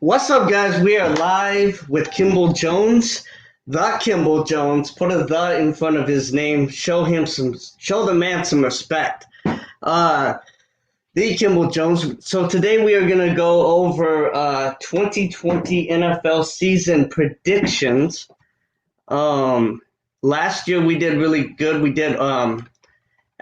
What's up, guys? We are live with Kimball Jones, the Kimball Jones. Put a "the" in front of his name. Show the man some respect. The Kimball Jones. So today we are gonna go over 2020 NFL season predictions. Last year we did really good. We did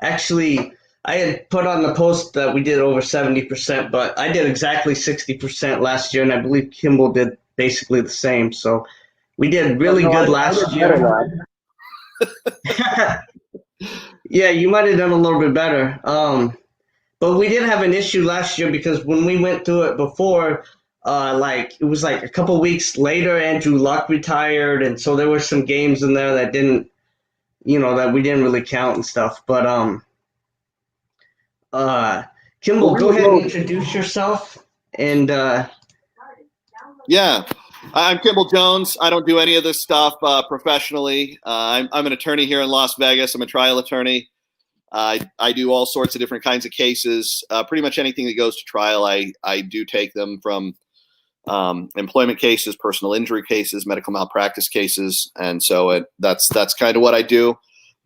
actually. I had put on the post that we did over 70%, but I did exactly 60% last year, and I believe Kimball did basically the same. So we did really good last year. Yeah, you might have done a little bit better. But we did have an issue last year because when we went through it before, it was like a couple weeks later, Andrew Luck retired, and so there were some games in there that didn't, that we didn't really count and stuff. But Kimball, go ahead and introduce yourself. And yeah, I'm Kimball Jones. I don't do any of this stuff professionally. I'm an attorney here in Las Vegas. I'm a trial attorney. I do all sorts of different kinds of cases. Pretty much anything that goes to trial, I do take them, from employment cases, personal injury cases, medical malpractice cases, and so that's kind of what I do.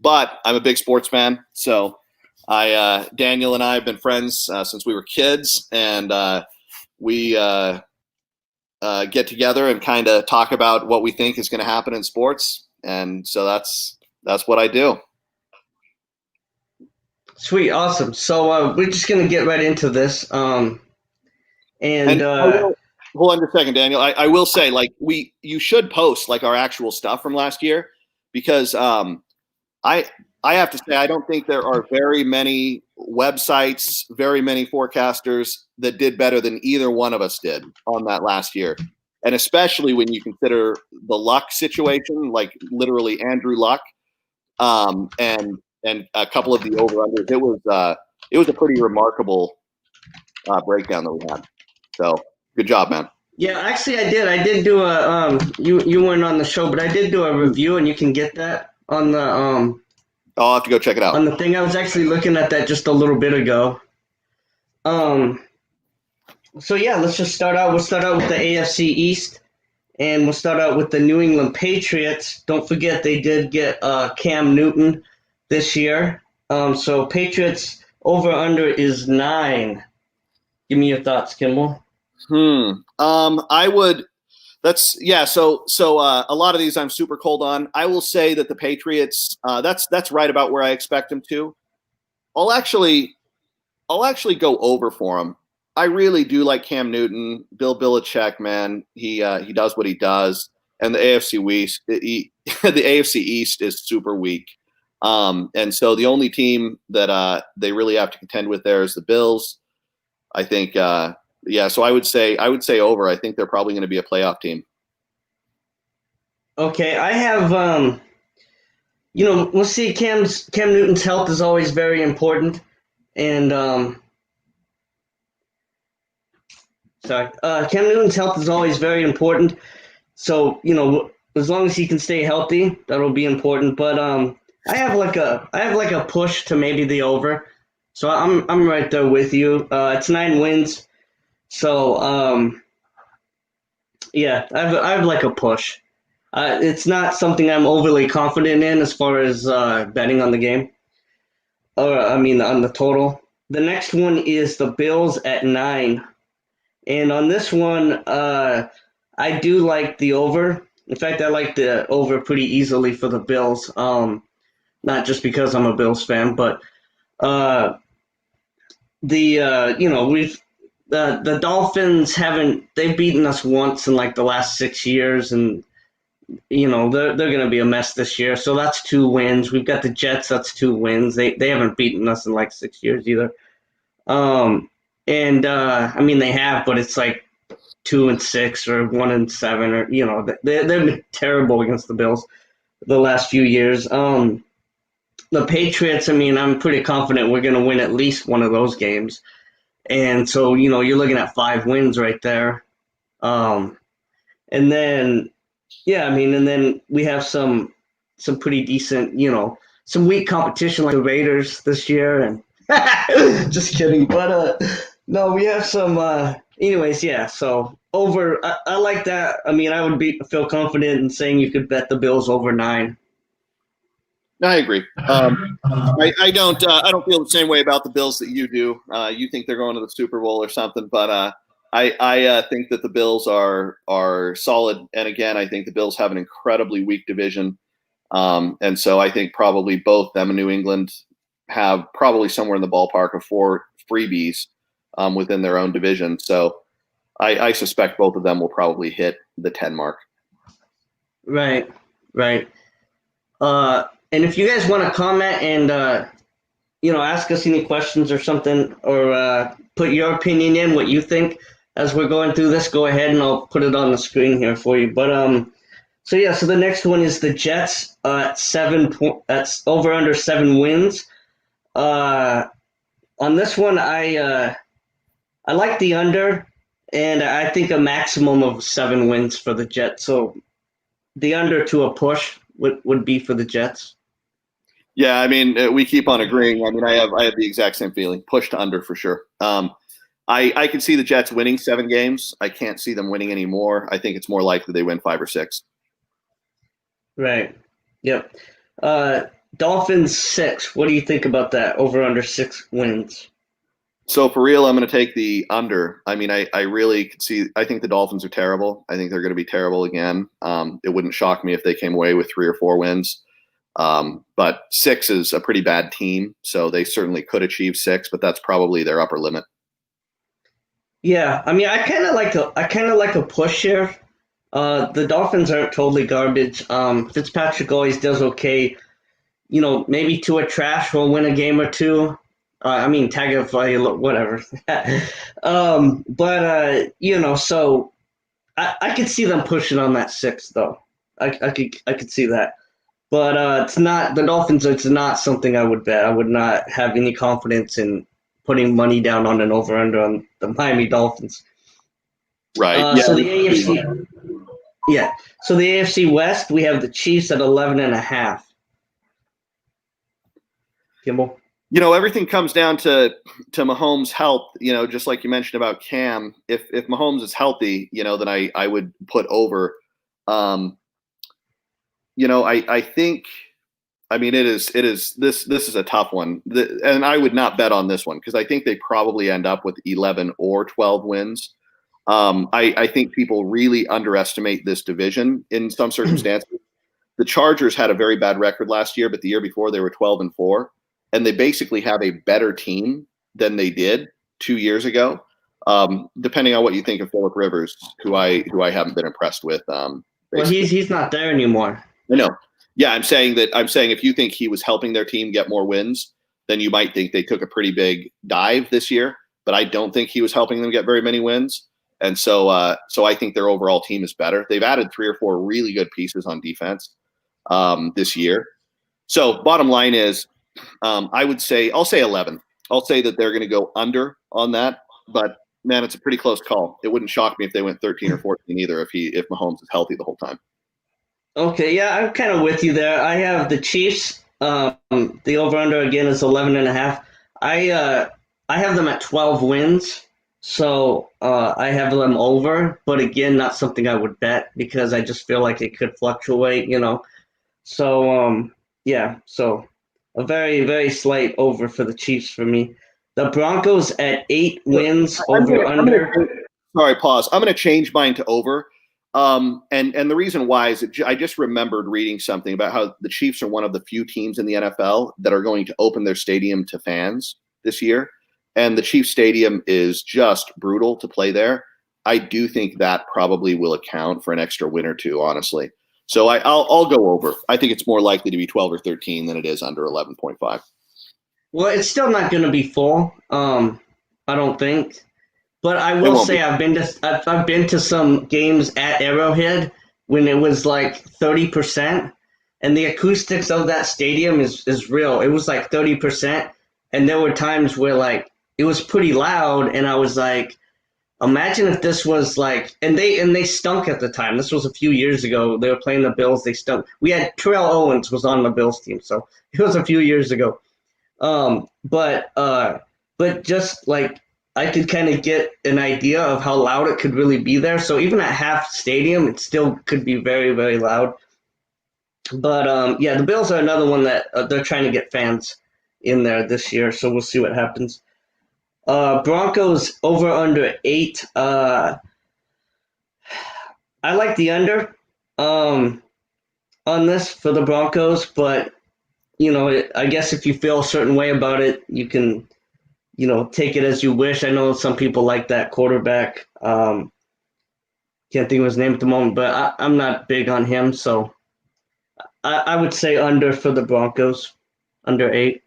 But I'm a big sports fan, so Daniel and I have been friends since we were kids, and we get together and kind of talk about what we think is going to happen in sports, and so that's what I do. Sweet, awesome. So we're just gonna get right into this. Hold on just a second, Daniel. I will say, you should post our actual stuff from last year, because I have to say, I don't think there are very many websites, very many forecasters that did better than either one of us did on that last year. And especially when you consider the Luck situation, like literally Andrew Luck, and a couple of the over-unders. It was a pretty remarkable breakdown that we had. So good job, man. Yeah, actually I did. I did do a you weren't on the show, but I did do a review, and you can get that on the I'll have to go check it out. On the thing, I was actually looking at that just a little bit ago. So yeah, let's just start out. We'll start out with the AFC East, and we'll start out with the New England Patriots. Don't forget they did get Cam Newton this year. So Patriots over under is 9. Give me your thoughts, Kimball. I would. So a lot of these I'm super cold on. I will say that the Patriots, that's right about where I expect them to. I'll actually go over for them. I really do like Cam Newton. Bill Belichick, man, he does what he does, and the AFC West, the AFC East is super weak. And so the only team that they really have to contend with there is the Bills. I think. So I would say over. I think they're probably going to be a playoff team. Okay, I have we'll see. Cam Newton's health is always very important, and Cam Newton's health is always very important. So as long as he can stay healthy, that'll be important. But I have like a push to maybe the over. So I'm right there with you. It's 9 wins. So, I have like a push. It's not something I'm overly confident in as far as betting on the game, on the total. The next one is the Bills at 9, and on this one, I do like the over. In fact, I like the over pretty easily for the Bills. Not just because I'm a Bills fan, but the Dolphins they've beaten us once in the last 6 years, and they're going to be a mess this year. So that's 2 wins. We've got the Jets. That's 2 wins. They haven't beaten us in 6 years either. They have, but it's 2-6 or 1-7, or they've been terrible against the Bills the last few years. The Patriots, I'm pretty confident we're going to win at least one of those games. And so, you're looking at 5 wins right there. And then we have some pretty decent, some weak competition like the Raiders this year. And just kidding. But No, we have some. Anyways, yeah. So over. I like that. I mean, I would feel confident in saying you could bet the Bills over 9. I agree. I don't feel the same way about the Bills that you do. You think they're going to the Super Bowl or something, but I think that the Bills are solid. And again, I think the Bills have an incredibly weak division, and so I think probably both them and New England have probably somewhere in the ballpark of 4 freebies within their own division. So I suspect both of them will probably hit the 10 mark. Right. Right. And if you guys want to comment and ask us any questions or something, or put your opinion in, what you think as we're going through this, go ahead and I'll put it on the screen here for you. But so the next one is the Jets at 7. That's over under 7 wins. On this one, I like the under, and I think a maximum of 7 wins for the Jets. So the under to a push would be for the Jets. Yeah, I mean, we keep on agreeing. I mean, I have the exact same feeling. Push to under for sure. I can see the Jets winning 7 games. I can't see them winning any more. I think it's more likely they win 5 or 6. Right. Yep. Dolphins 6. What do you think about that? Over under 6 wins. So for real, I'm going to take the under. I mean, I really could see. I think the Dolphins are terrible. I think they're going to be terrible again. It wouldn't shock me if they came away with 3 or 4 wins. But 6 is a pretty bad team, so they certainly could achieve 6, but that's probably their upper limit. Yeah, I mean, I kind of like a push here. The Dolphins aren't totally garbage. Fitzpatrick always does okay. Maybe Tua Trash will win a game or 2. I mean, Tagovailoa, whatever. So I could see them pushing on that 6 though. I could see that. But it's not the Dolphins. It's not something I would bet. I would not have any confidence in putting money down on an over/under on the Miami Dolphins. Right. Yeah. So the AFC. Yeah. So the AFC West, we have the Chiefs at 11.5. Kimball. Everything comes down to Mahomes' health. Just like you mentioned about Cam. If Mahomes is healthy, then I would put over. I think, I mean, this is a tough one. And I would not bet on this one because I think they probably end up with 11 or 12 wins. I think people really underestimate this division in some circumstances. The Chargers had a very bad record last year, but the year before they were 12-4, and they basically have a better team than they did 2 years ago. Depending on what you think of Phillip Rivers, who I haven't been impressed with. Well, he's not there anymore. I know. Yeah, I'm saying if you think he was helping their team get more wins, then you might think they took a pretty big dive this year. But I don't think he was helping them get very many wins. And so I think their overall team is better. They've added 3 or 4 really good pieces on defense this year. So bottom line is, I'll say 11. I'll say that they're going to go under on that. But man, it's a pretty close call. It wouldn't shock me if they went 13 or 14 either if Mahomes is healthy the whole time. Okay, yeah, I'm kind of with you there. I have the Chiefs. The over/under again is 11.5. I have them at 12 wins, so I have them over. But again, not something I would bet because I just feel like it could fluctuate, So so a very, very slight over for the Chiefs for me. The Broncos at 8 wins over/under. Sorry, pause. I'm going to change mine to over. And the reason why is I just remembered reading something about how the Chiefs are one of the few teams in the NFL that are going to open their stadium to fans this year. And the Chiefs stadium is just brutal to play there. I do think that probably will account for an extra win or 2, honestly. So I'll go over. I think it's more likely to be 12 or 13 than it is under 11.5. Well, it's still not going to be full. I don't think. But I will say I've been to some games at Arrowhead when it was like 30%, and the acoustics of that stadium is real. It was like 30%, and there were times where like it was pretty loud, and I was like, imagine if this was like, and they stunk at the time. This was a few years ago. They were playing the Bills. They stunk. We had Terrell Owens was on the Bills team, so it was a few years ago. But just like I could kind of get an idea of how loud it could really be there. So even at half stadium, it still could be very, very loud. But yeah, the Bills are another one that they're trying to get fans in there this year. So we'll see what happens. Broncos over under 8. I like the under on this for the Broncos, but I guess if you feel a certain way about it, you can take it as you wish. I know some people like that quarterback. Can't think of his name at the moment, but I'm not big on him, so I would say under for the Broncos, under 8.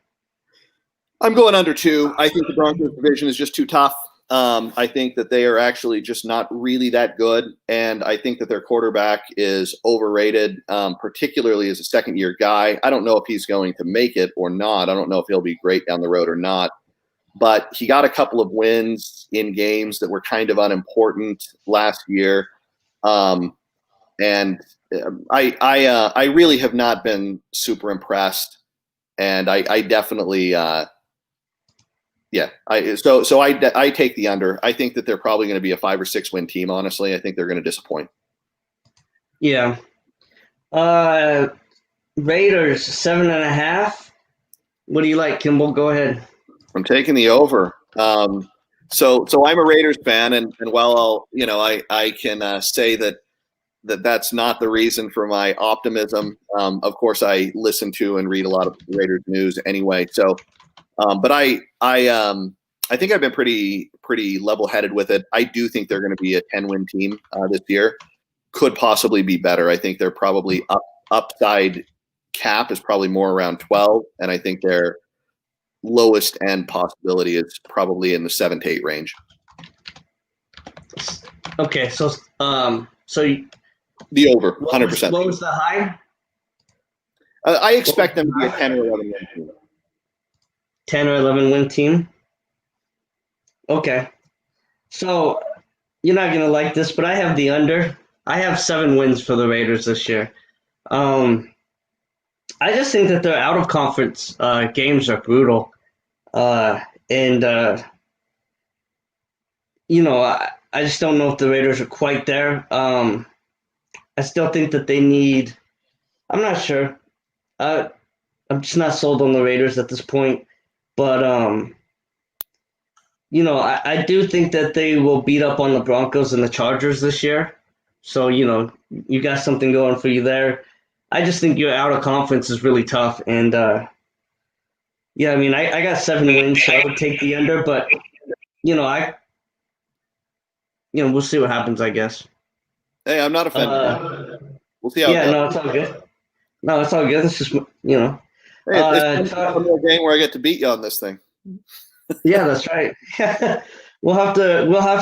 I'm going under 2. I think the Broncos division is just too tough. I think that they are actually just not really that good, and I think that their quarterback is overrated, particularly as a second-year guy. I don't know if he's going to make it or not. I don't know if he'll be great down the road or not, but he got a couple of wins in games that were kind of unimportant last year, and I really have not been super impressed, and I definitely. Yeah, I take the under. I think that they're probably going to be a 5 or 6 win team. Honestly, I think they're going to disappoint. Yeah. Raiders 7.5. What do you like, Kimball? Go ahead. I'm taking the over. So I'm a Raiders fan, and while I can say that's not the reason for my optimism. Of course, I listen to and read a lot of Raiders news anyway. So. But I think I've been pretty level-headed with it. I do think they're going to be a 10-win team this year. Could possibly be better. I think they're probably upside cap is probably more around 12, and I think their lowest end possibility is probably in the 7 to 8 range. Okay, so the over 100%. What was the high? I expect them to be a 10 or 11 win team. 10 or 11 win team. Okay. So you're not going to like this, but I have the under. I have 7 wins for the Raiders this year. I just think that their out of conference games are brutal. I just don't know if the Raiders are quite there. I still think that they need, I'm not sure. I'm just not sold on the Raiders at this point. But, I do think that they will beat up on the Broncos and the Chargers this year. So, you got something going for you there. I just think your out of conference is really tough. And, I got 7 wins, so I would take the under. But, we'll see what happens, I guess. Hey, I'm not offended. We'll see how it goes. No, it's all good. No, it's all good. It's just, Hey, it's a game where I get to beat you on this thing. Yeah, that's right. We'll have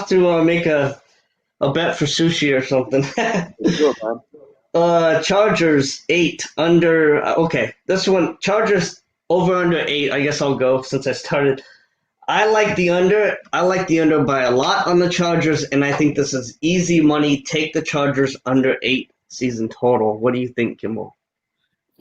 to make a bet for sushi or something. Sure, man. Chargers 8 under. Okay, this one Chargers over under 8. I guess I'll go since I started. I like the under. I like the under by a lot on the Chargers, and I think this is easy money. Take the Chargers under 8 season total. What do you think, Kimball?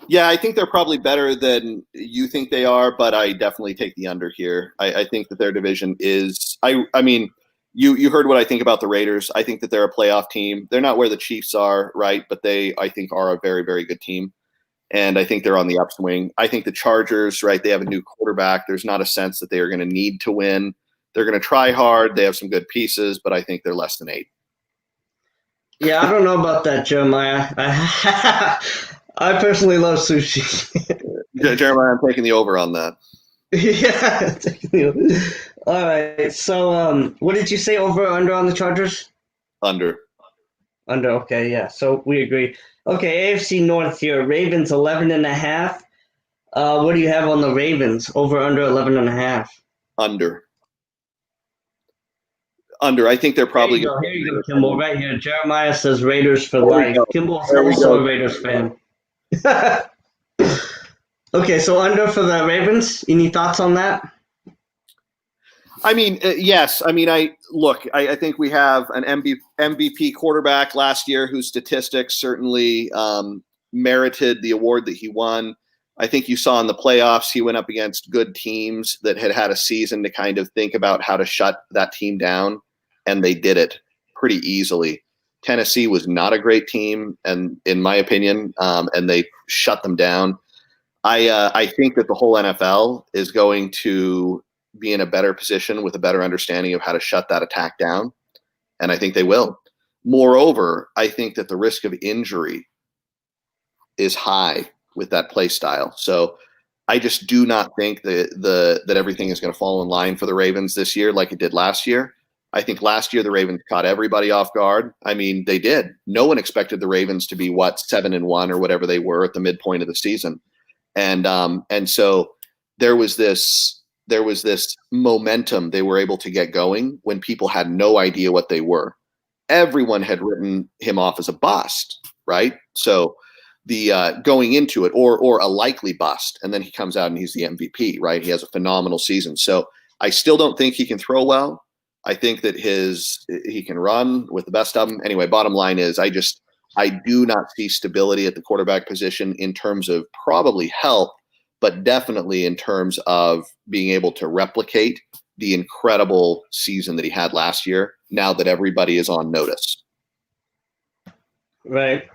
Yeah, I think they're probably better than you think they are, but I definitely take the under here. I think that their division is – I mean, you heard what I think about the Raiders. I think that they're a playoff team. They're not where the Chiefs are, right, but they, I think, are a very, very good team, and I think they're on the upswing. I think the Chargers, right, they have a new quarterback. There's not a sense that they are going to need to win. They're going to try hard. They have some good pieces, but I think they're less than 8. Yeah, I don't know about that, Jeremiah. I personally love sushi. Jeremiah, I'm taking the over on that. Yeah. All right. So what did you say, over or under on the Chargers? Under. Under, okay, yeah. So we agree. Okay, AFC North here. Ravens 11.5. What do you have on the Ravens? Over, under 11.5? Under. Under. I think they're probably Here you go, Kimball, right here. Jeremiah says Raiders for life. Kimball's also a Raiders fan. Okay, so under for the Ravens. Any thoughts on that? I mean, yes. I mean, I think we have an MVP quarterback last year whose statistics certainly merited the award that he won. I think you saw in the playoffs, he went up against good teams that had a season to kind of think about how to shut that team down, and they did it pretty easily. Tennessee was not a great team, and in my opinion, and they shut them down. I think that the whole NFL is going to be in a better position with a better understanding of how to shut that attack down, and I think they will. Moreover, I think that the risk of injury is high with that play style. So I just do not think that everything is going to fall in line for the Ravens this year like it did last year. I think last year the Ravens caught everybody off guard. I mean, they did. No one expected the Ravens to be 7-1 or whatever they were at the midpoint of the season. And so there was this momentum they were able to get going when people had no idea what they were. Everyone had written him off as a bust, right? So the going into it or a likely bust, and then he comes out and he's the MVP, right? He has a phenomenal season. So I still don't think he can throw well. I think that he can run with the best of them. Anyway, bottom line is I do not see stability at the quarterback position in terms of probably health, but definitely in terms of being able to replicate the incredible season that he had last year now that everybody is on notice. Right.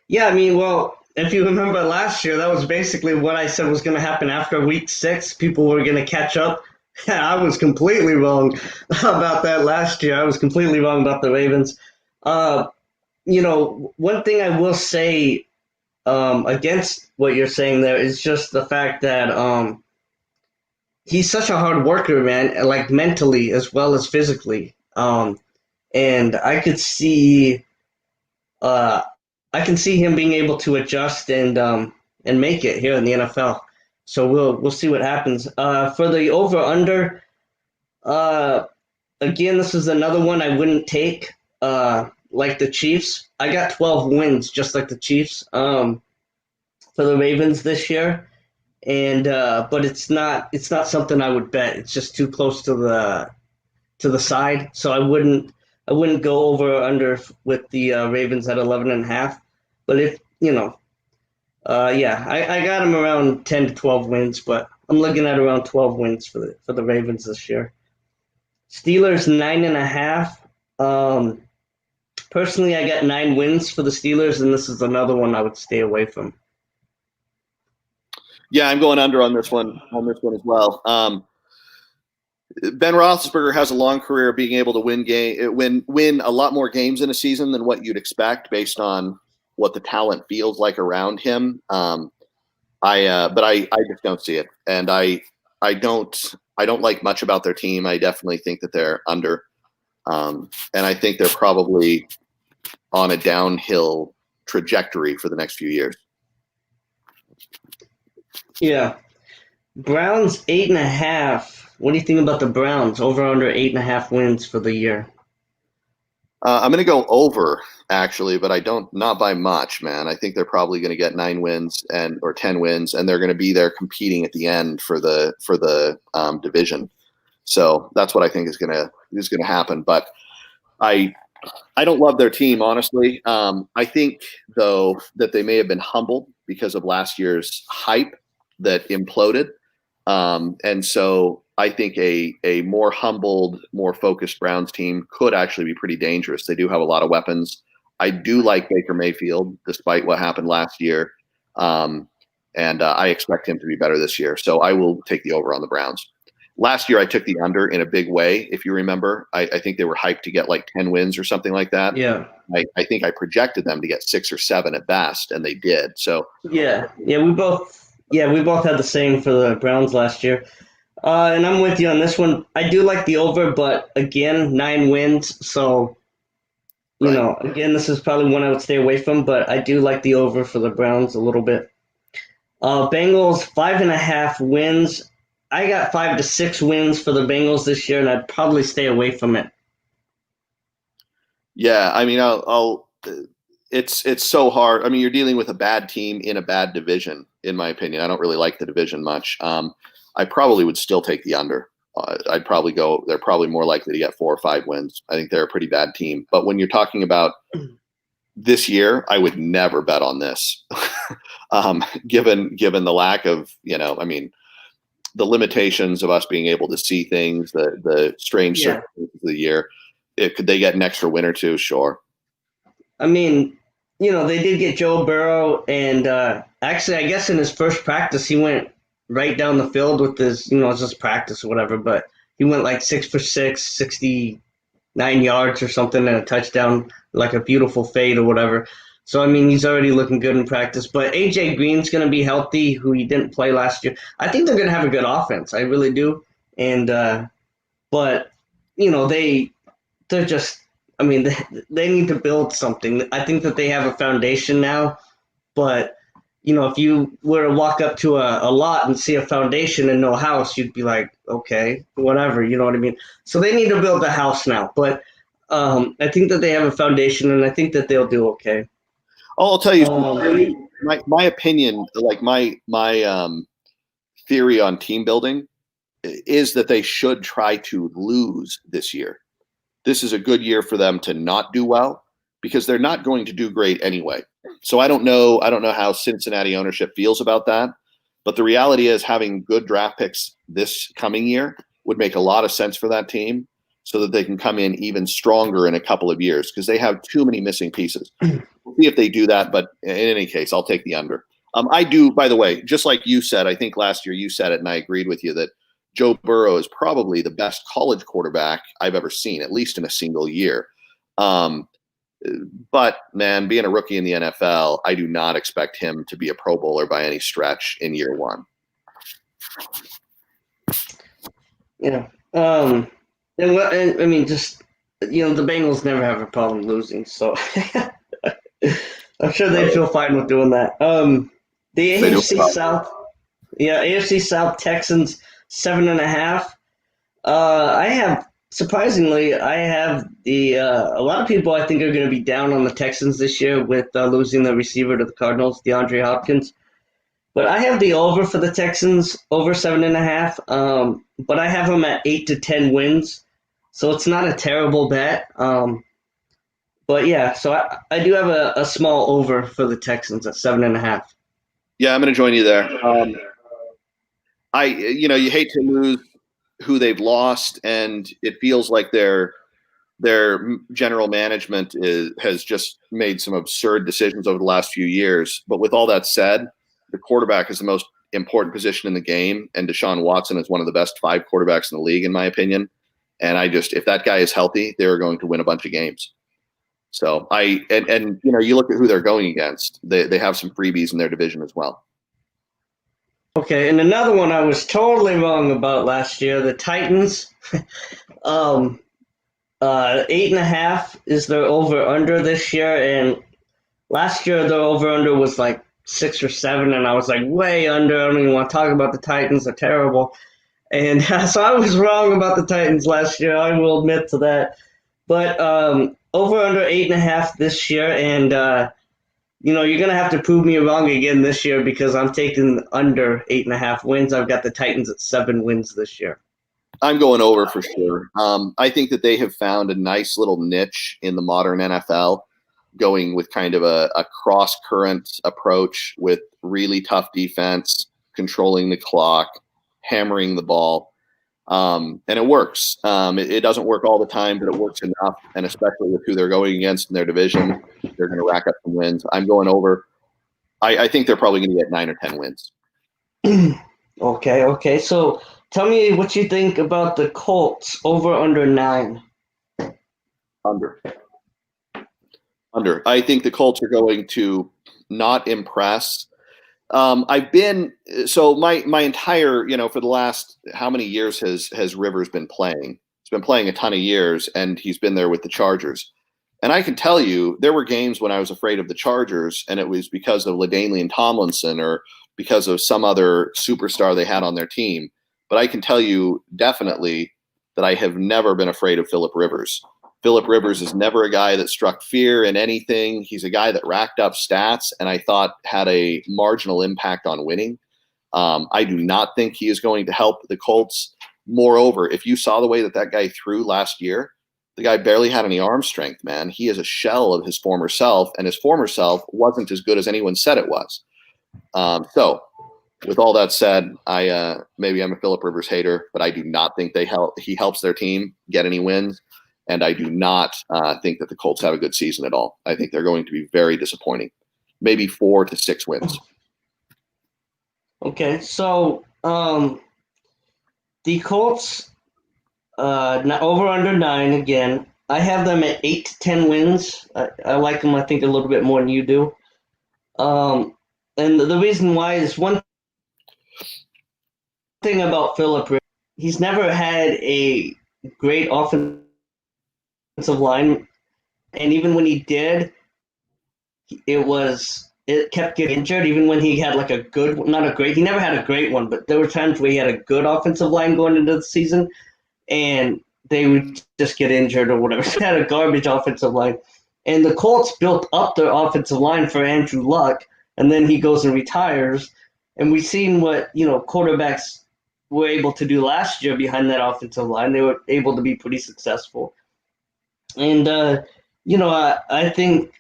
Yeah, I mean, well, if you remember last year, that was basically what I said was going to happen after week 6. People were going to catch up. I was completely wrong about that last year. I was completely wrong about the Ravens. One thing I will say against what you're saying there is just the fact that he's such a hard worker, man, like mentally as well as physically. And I could see him being able to adjust and make it here in the NFL. So we'll see what happens. For the over/under, again, this is another one I wouldn't take. Like the Chiefs, I got 12 wins, just like the Chiefs, for the Ravens this year, and but it's not something I would bet. It's just too close to the side, so I wouldn't go over or under with the Ravens at 11.5. But if I got them around 10 to 12 wins, but I'm looking at around 12 wins for the Ravens this year. Steelers 9.5. Personally, I got 9 wins for the Steelers, and this is another one I would stay away from. Yeah, I'm going under on this one as well. Ben Roethlisberger has a long career of being able to win a lot more games in a season than what you'd expect based on what the talent feels like around him. But I just don't see it, and I don't like much about their team. I definitely think that they're under, and I think they're probably on a downhill trajectory for the next few years. Yeah, Browns 8.5. What do you think about the Browns over under 8.5 wins for the year? I'm going to go over, actually, but not by much, man. I think they're probably going to get 9 wins or 10 wins, and they're going to be there competing at the end for the division. So that's what I think is going to happen. But I don't love their team, honestly. I think, though, that they may have been humbled because of last year's hype that imploded. And so I think a more humbled, more focused Browns team could actually be pretty dangerous. They do have a lot of weapons. I do like Baker Mayfield, despite what happened last year. And I expect him to be better this year. So I will take the over on the Browns. Last year, I took the under in a big way. If you remember, I think they were hyped to get like 10 wins or something like that. Yeah. I think I projected them to get 6 or 7 at best, and they did. So yeah, we both had the same for the Browns last year. And I'm with you on this one. I do like the over, but again, 9 wins. So, again, this is probably one I would stay away from, but I do like the over for the Browns a little bit. Bengals 5.5 wins. I got 5 to 6 wins for the Bengals this year, and I'd probably stay away from it. Yeah, I mean, it's so hard. I mean, you're dealing with a bad team in a bad division, in my opinion. I don't really like the division much. I probably would still take the under. I'd probably go. They're probably more likely to get 4 or 5 wins. I think they're a pretty bad team. But when you're talking about this year, I would never bet on this, given the lack of, the limitations of us being able to see things, the strange circumstances of the year. Could they get an extra win or two? Sure. I mean, they did get Joe Burrow, and actually, I guess in his first practice, he went right down the field with his, it's just practice or whatever, but he went like 6 for 6, 69 yards or something, and a touchdown, like a beautiful fade or whatever. So, I mean, he's already looking good in practice. But A.J. Green's going to be healthy, who he didn't play last year. I think they're going to have a good offense. I really do. And, but, they're just, I mean, they need to build something. I think that they have a foundation now. But, if you were to walk up to a lot and see a foundation and no house, you'd be like, okay, whatever, you know what I mean? So they need to build a house now. But I think that they have a foundation, and I think that they'll do okay. I'll tell you, my opinion, like my theory on team building is that they should try to lose this year. This is a good year for them to not do well because they're not going to do great anyway. So I don't know how Cincinnati ownership feels about that, but the reality is having good draft picks this coming year would make a lot of sense for that team so that they can come in even stronger in a couple of years because they have too many missing pieces. We'll see if they do that, but in any case, I'll take the under. I do, by the way, just like you said, I think last year you said it and I agreed with you that Joe Burrow is probably the best college quarterback I've ever seen, at least in a single year. But, man, being a rookie in the NFL, I do not expect him to be a Pro Bowler by any stretch in year one. Yeah. And I mean, just, the Bengals never have a problem losing, so I'm sure they'd feel fine with doing that. The AFC South, AFC South Texans 7.5. Surprisingly, I have a lot of people I think are going to be down on the Texans this year with losing the receiver to the Cardinals, DeAndre Hopkins. But I have the over for the Texans, over 7.5. But I have them at 8 to 10 wins, so it's not a terrible bet. But yeah, so I do have a small over for the Texans at 7.5. Yeah, I'm going to join you there. You hate to lose who they've lost, and it feels like their general management has just made some absurd decisions over the last few years. But with all that said, the quarterback is the most important position in the game, and Deshaun Watson is one of the best 5 quarterbacks in the league, in my opinion. And if that guy is healthy, they're going to win a bunch of games. So you look at who they're going against. They have some freebies in their division as well. Okay, and another one I was totally wrong about last year, the Titans. 8.5 is their over-under this year, and last year their over-under was like 6 or 7, and I was like way under. I don't even want to talk about the Titans. They're terrible. And so I was wrong about the Titans last year. I will admit to that. But over-under 8.5 this year, and you're going to have to prove me wrong again this year because I'm taking under 8.5 wins. I've got the Titans at 7 wins this year. I'm going over for sure. I think that they have found a nice little niche in the modern NFL, going with kind of a cross-current approach with really tough defense, controlling the clock, hammering the ball. And it works. It doesn't work all the time, but it works enough. And especially with who they're going against in their division, they're going to rack up some wins. I'm going over. I think they're probably going to get 9 or 10 wins. Okay. So tell me what you think about the Colts over under 9. Under. I think the Colts are going to not impress. My entire, for the last how many years has Rivers been playing? He's been playing a ton of years, and he's been there with the Chargers. And I can tell you, there were games when I was afraid of the Chargers, and it was because of LaDainian Tomlinson or because of some other superstar they had on their team. But I can tell you definitely that I have never been afraid of Phillip Rivers. Phillip Rivers is never a guy that struck fear in anything. He's a guy that racked up stats and I thought had a marginal impact on winning. I do not think he is going to help the Colts. Moreover, if you saw the way that guy threw last year, The guy barely had any arm strength, man. He is a shell of his former self, and his former self wasn't as good as anyone said it was. So, with all that said, maybe I'm a Phillip Rivers hater, but I do not think he helps their team get any wins, and I do not think that the Colts have a good season at all. I think they're going to be very disappointing, maybe 4 to 6 wins. Okay, so the Colts. Over under 9 again. I have them at 8 to 10 wins. I like them, I think, a little bit more than you do. And the reason why is one thing about Phillip Rivers, he's never had a great offensive line, and even when he did, it kept getting injured. Even when he had like a good, not a great, he never had a great one, but there were times where he had a good offensive line going into the season, and they would just get injured or whatever. They had a garbage offensive line. And the Colts built up their offensive line for Andrew Luck, and then he goes and retires. And we've seen what, quarterbacks were able to do last year behind that offensive line. They were able to be pretty successful. And, I think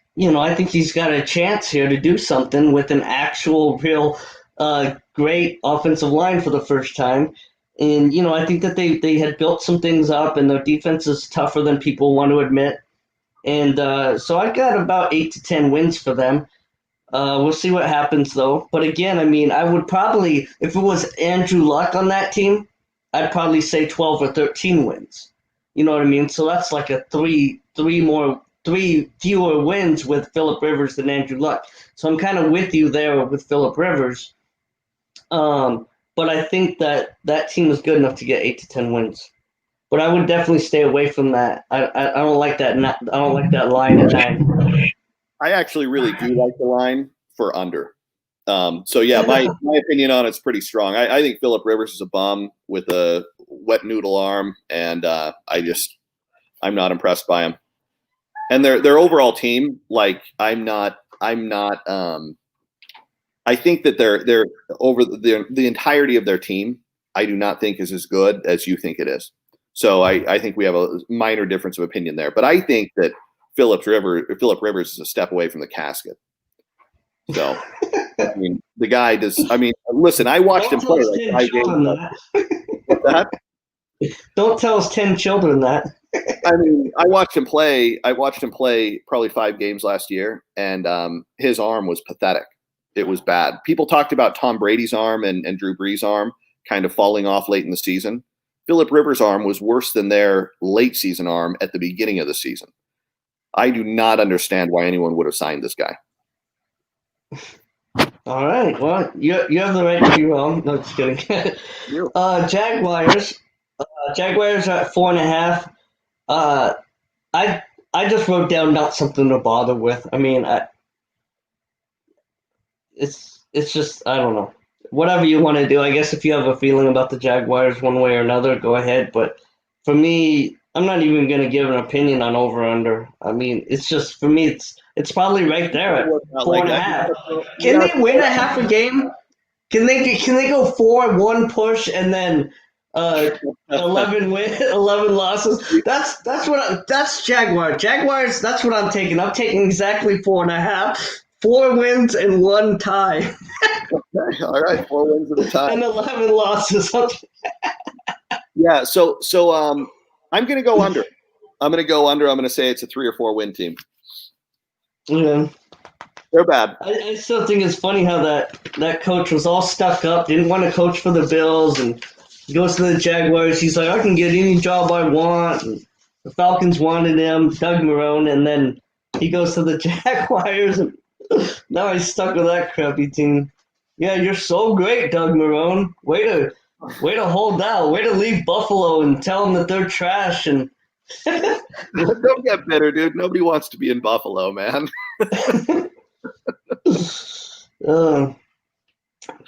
he's got a chance here to do something with an actual real great offensive line for the first time. And, I think that they had built some things up, and their defense is tougher than people want to admit. And so I got about 8 to 10 wins for them. We'll see what happens, though. But again, I would probably, if it was Andrew Luck on that team, I'd probably say 12 or 13 wins. You know what I mean? So that's like a three fewer wins with Phillip Rivers than Andrew Luck. So I'm kind of with you there with Phillip Rivers. But I think that team is good enough to get 8 to 10 wins. But I would definitely stay away from that. I don't like that. I don't like that line at 9. I actually really do like the line for under. So yeah, my opinion on it's pretty strong. I think Phillip Rivers is a bum with a wet noodle arm, and I'm not impressed by him. And their overall team, like I think that they're over the entirety of their team, I do not think is as good as you think it is. So I think we have a minor difference of opinion there. But I think that Phillip Rivers is a step away from the casket. So the guy does. Listen, I watched him play like 5 games. What's that? Don't tell us 10 children that. I watched him play. I watched him play probably 5 games last year, and his arm was pathetic. It was bad. People talked about Tom Brady's arm and Drew Brees' arm kind of falling off late in the season. Phillip Rivers' arm was worse than their late season arm at the beginning of the season. I do not understand why anyone would have signed this guy. All right. Well, you have the right to be wrong. No, just kidding. Jaguars. Jaguars are at 4.5. I just wrote down not something to bother with. It's just, I don't know. Whatever you want to do. I guess if you have a feeling about the Jaguars one way or another, go ahead. But for me, I'm not even going to give an opinion on over under. It's just, for me, it's probably right there at 4.5. Can they win a half a game? Can they go 4-1 push and then 11 losses? That's Jaguars. Jaguars. That's what I'm taking. I'm taking exactly 4.5. 4 wins and 1 tie. All right, 4 wins and a tie. And 11 losses. Yeah, so I'm going to go under. I'm going to say it's a 3 or 4 win team. Yeah. They're bad. I still think it's funny how that coach was all stuck up, didn't want to coach for the Bills, and he goes to the Jaguars. He's like, I can get any job I want. And the Falcons wanted him, Doug Marrone, and then he goes to the Jaguars, and now he's stuck with that crappy team. Yeah, you're so great, Doug Marrone. Way to hold out. Way to leave Buffalo and tell them that they're trash. And don't get bitter, dude. Nobody wants to be in Buffalo, man.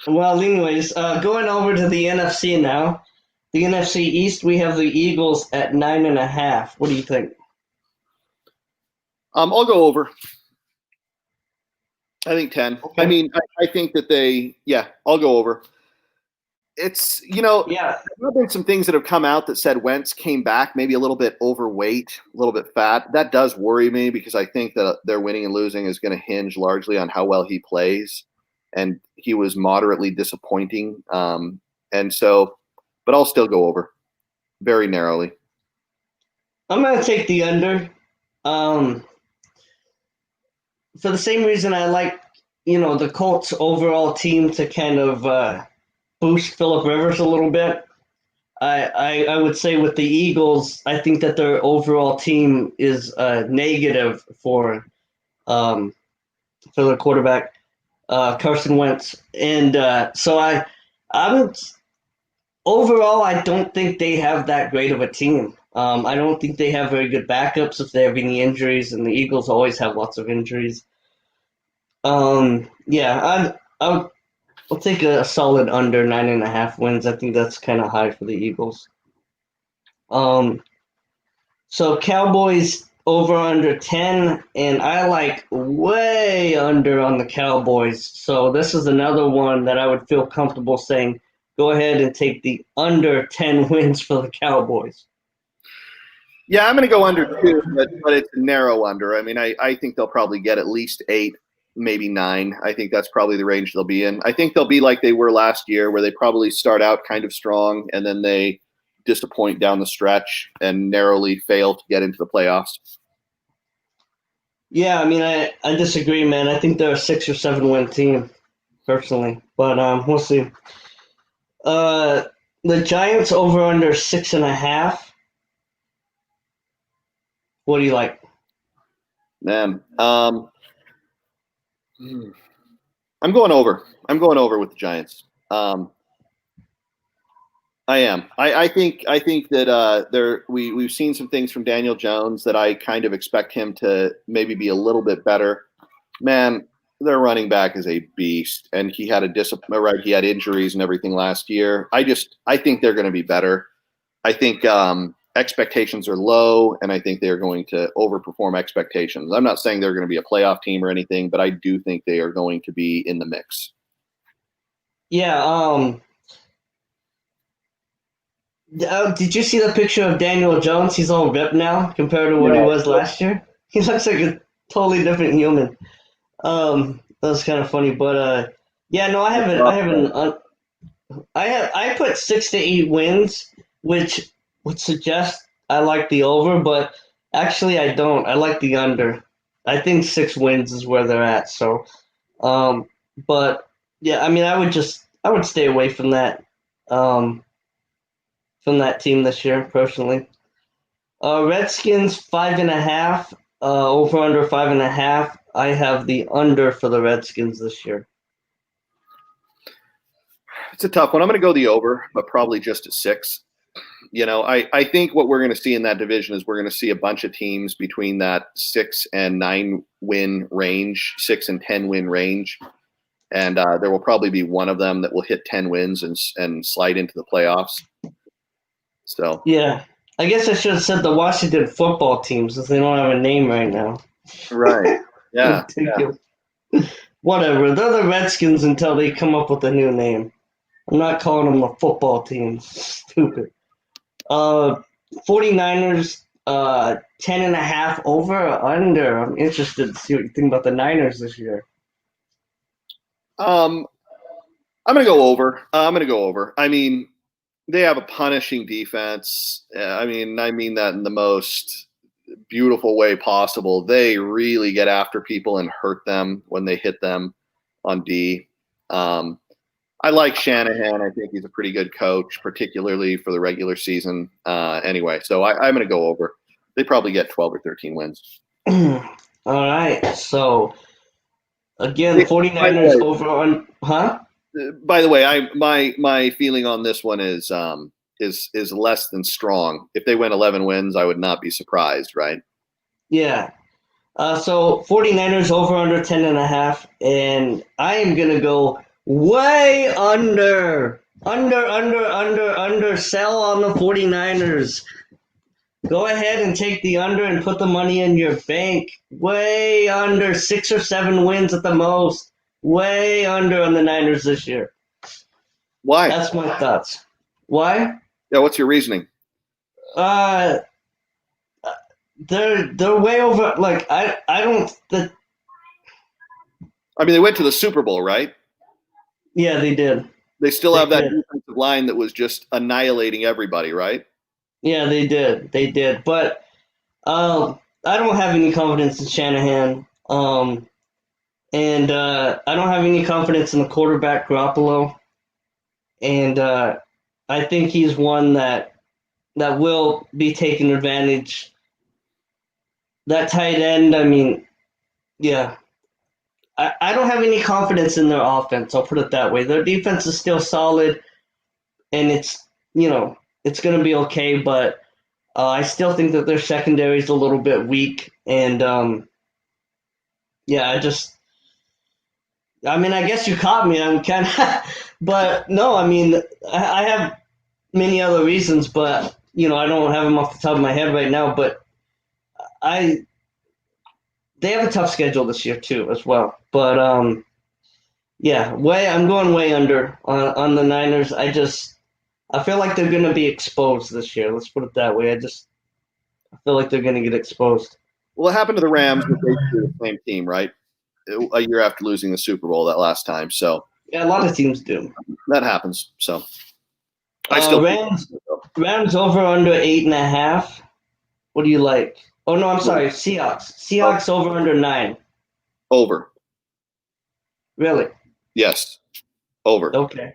Well, anyways, going over to the NFC now. The NFC East, we have the Eagles at 9.5. What do you think? I'll go over. I think 10. Okay. I think that I'll go over. it's, Yeah. there have been some things that have come out that said Wentz came back maybe a little bit overweight, a little bit fat. That does worry me because I think that their winning and losing is going to hinge largely on how well he plays. And he was moderately disappointing. And so, but I'll still go over very narrowly. I'm going to take the under. For the same reason I like, the Colts overall team to kind of boost Phillip Rivers a little bit. I would say with the Eagles, I think that their overall team is negative for the quarterback, Carson Wentz. And so I would overall, I don't think they have that great of a team. I don't think they have very good backups if they have any injuries, and the Eagles always have lots of injuries. Yeah, I'll take a solid under 9.5 wins. I think that's kind of high for the Eagles. So Cowboys over under 10, and I like way under on the Cowboys. So this is another one that I would feel comfortable saying, go ahead and take the under 10 wins for the Cowboys. Yeah, I'm going to go under too, but it's a narrow under. I mean, I think they'll probably get at least 8, maybe 9. I think that's probably the range they'll be in. I think they'll be like they were last year, where they probably start out kind of strong and then they disappoint down the stretch and narrowly fail to get into the playoffs. Yeah, I mean, I disagree, man. I think they're a 6 or 7 win team, personally, but we'll see. The Giants over under 6.5. What do you like? Man, I'm going over. I'm going over with the Giants. I am. I think that we've seen some things from Daniel Jones that I kind of expect him to maybe be a little bit better. Man, their running back is a beast, and he had he had injuries and everything last year. I think they're going to be better. I think expectations are low, and I think they're going to overperform expectations. I'm not saying they're going to be a playoff team or anything, but I do think they are going to be in the mix. Yeah. Did you see the picture of Daniel Jones? He's all ripped now compared to what he was last year. He looks like a totally different human. That was kind of funny, but yeah, no, I put 6 to 8 wins, which would suggest I like the over, but actually I don't. I like the under. I think 6 wins is where they're at. So, but yeah, I mean, I would stay away from that. From that team this year, personally. Redskins 5.5, over under 5.5. I have the under for the Redskins this year. It's a tough one. I'm going to go the over, but probably just at 6. I think what we're going to see in that division is we're going to see a bunch of teams between that 6 and 9 win range, 6 and 10 win range. And there will probably be one of them that will hit 10 wins and slide into the playoffs. So yeah, I guess I should have said the Washington football team since they don't have a name right now. Right. Yeah. Whatever. They're the Redskins until they come up with a new name. I'm not calling them the football team. Stupid. 49ers 10.5 over or under. I'm interested to see what you think about the Niners this year. I'm going to go over. I mean, they have a punishing defense. I mean that in the most beautiful way possible. They really get after people and hurt them when they hit them on D. I like Shanahan. I think he's a pretty good coach, particularly for the regular season. Anyway, so I'm going to go over. They probably get 12 or 13 wins. All right. So, again, 49ers over on – huh? By the way, my feeling on this one is less than strong. If they win 11 wins, I would not be surprised, right? Yeah. So 49ers over under 10.5, and I am gonna go way under. Sell on the 49ers. Go ahead and take the under and put the money in your bank. Way under, 6 or 7 wins at the most. Way under on the Niners this year. Why? That's my thoughts. Why? Yeah, what's your reasoning? They're way over. Like I don't. I mean, they went to the Super Bowl, right? Yeah, they did. They still They have that did. defensive line that was just annihilating everybody, right? Yeah, they did. They did. But I don't have any confidence in Shanahan. And I don't have any confidence in the quarterback Garoppolo. And I think he's one that will be taking advantage. That tight end, I mean, yeah. I don't have any confidence in their offense. I'll put it that way. Their defense is still solid, and it's going to be okay. But I still think that their secondary is a little bit weak, and yeah, I mean, I guess you caught me. I'm kind of, but no, I mean, I have many other reasons, but I don't have them off the top of my head right now. But they have a tough schedule this year too, as well. But yeah, I'm going way under on the Niners. I feel like they're going to be exposed this year. Let's put it that way. I feel like they're going to get exposed. Well, what happened to the Rams was basically the same team, right? A year after losing the Super Bowl that last time. So yeah, a lot of teams do. That happens. So I still Rams over under 8.5. What do you like? Oh no, I'm sorry. Seahawks over under 9. Over. Really? Yes. Over. Okay.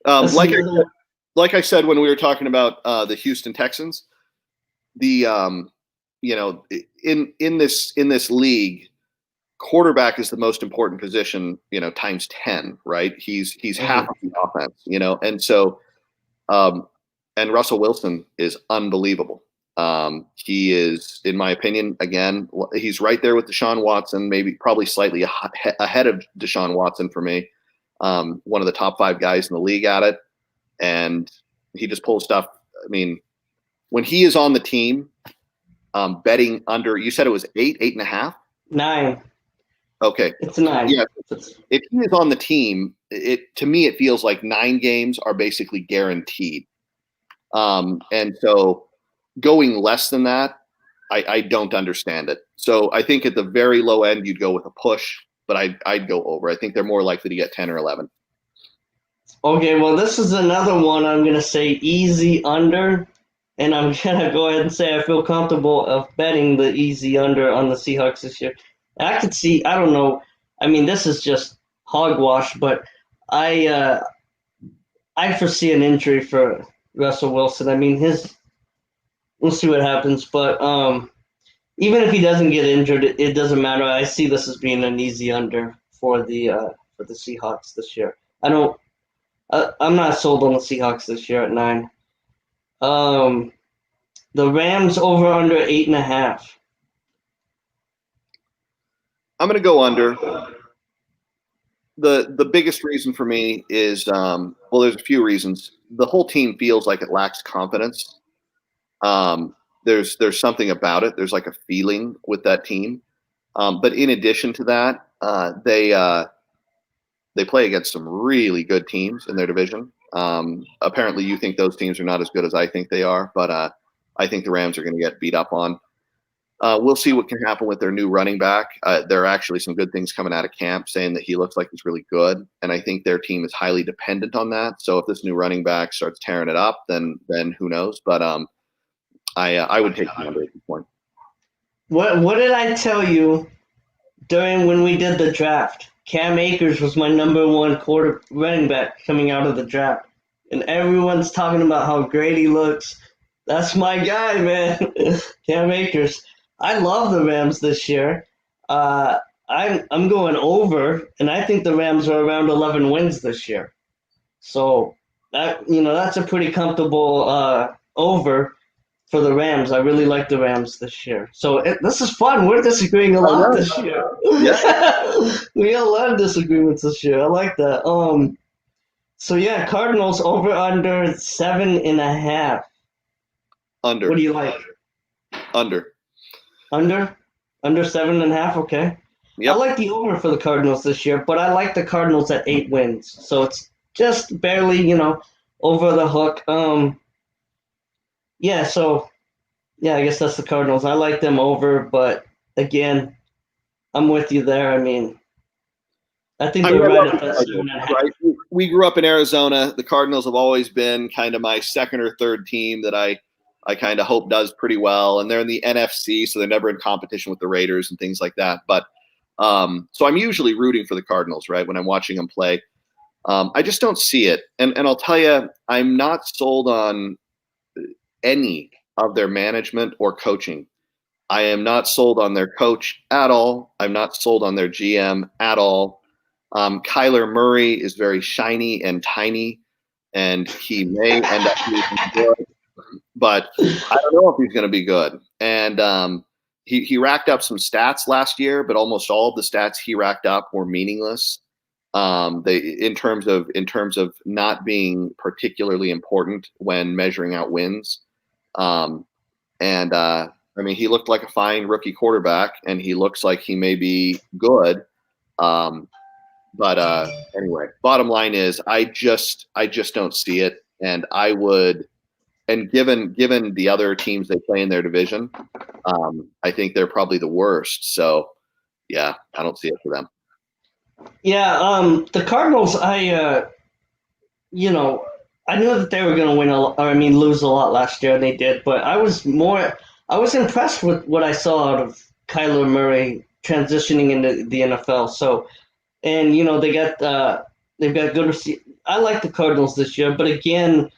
Like I said when we were talking about the Houston Texans, the in this league, quarterback is the most important position, times 10, right? He's half of the offense, and so and Russell Wilson is unbelievable. He is, in my opinion, again, he's right there with Deshaun Watson, probably slightly ahead of Deshaun Watson for me. One of the top 5 guys in the league at it. And he just pulls stuff. I mean, when he is on the team, betting under, you said it was 8.5? 9. Okay. It's 9. Yeah. If he is on the team, to me, it feels like 9 games are basically guaranteed. And so going less than that, I don't understand it. So I think at the very low end, you'd go with a push, but I'd go over. I think they're more likely to get 10 or 11. Okay, well, this is another one I'm going to say easy under, and I'm going to go ahead and say I feel comfortable of betting the easy under on the Seahawks this year. I could see, I don't know, I mean, this is just hogwash, but I foresee an injury for Russell Wilson. I mean, we'll see what happens, but even if he doesn't get injured, it doesn't matter. I see this as being an easy under for the Seahawks this year. I'm not sold on the Seahawks this year at 9. The Rams over under 8.5. I'm going to go under. The biggest reason for me is there's a few reasons. The whole team feels like it lacks confidence. There's something about it. There's like a feeling with that team. But in addition to that, they play against some really good teams in their division. Apparently you think those teams are not as good as I think they are, but I think the Rams are going to get beat up on. We'll see what can happen with their new running back. There are actually some good things coming out of camp saying that he looks like he's really good, and I think their team is highly dependent on that. So if this new running back starts tearing it up, then who knows? But I would take the under at this point. What did I tell you when we did the draft? Cam Akers was my number 1 running back coming out of the draft, and everyone's talking about how great he looks. That's my guy, man. Cam Akers. I love the Rams this year. I'm going over, and I think the Rams are around 11 wins this year. So that's a pretty comfortable over for the Rams. I really like the Rams this year. So this is fun. We're disagreeing a lot this year. Yeah. We got a lot of disagreements this year. I like that. So yeah, Cardinals over under 7.5. Under. What do you like? Under. Under 7.5. Okay. Yep. I like the over for the Cardinals this year, but I like the Cardinals at 8 wins. So it's just barely, over the hook. Yeah, so yeah, I guess that's the Cardinals. I like them over, but again, I'm with you there. I mean, I think they're right at that 7.5. Right? We grew up in Arizona. The Cardinals have always been kind of my second or third team that I kind of hope does pretty well. And they're in the NFC, so they're never in competition with the Raiders and things like that. But so I'm usually rooting for the Cardinals, right, when I'm watching them play. I just don't see it. And I'll tell you, I'm not sold on any of their management or coaching. I am not sold on their coach at all. I'm not sold on their GM at all. Kyler Murray is very shiny and tiny, and he may end up being good, but I don't know if he's going to be good. And he racked up some stats last year, but almost all of the stats he racked up were meaningless. In terms of not being particularly important when measuring out wins. I mean, he looked like a fine rookie quarterback, and he looks like he may be good. But anyway, bottom line is, I just don't see it, and I would. And given the other teams they play in their division, I think they're probably the worst. So, yeah, I don't see it for them. Yeah, the Cardinals. I knew that they were going to lose a lot last year, and they did. But I was impressed with what I saw out of Kyler Murray transitioning into the NFL. So, and they've got good receivers. I like the Cardinals this year, but again,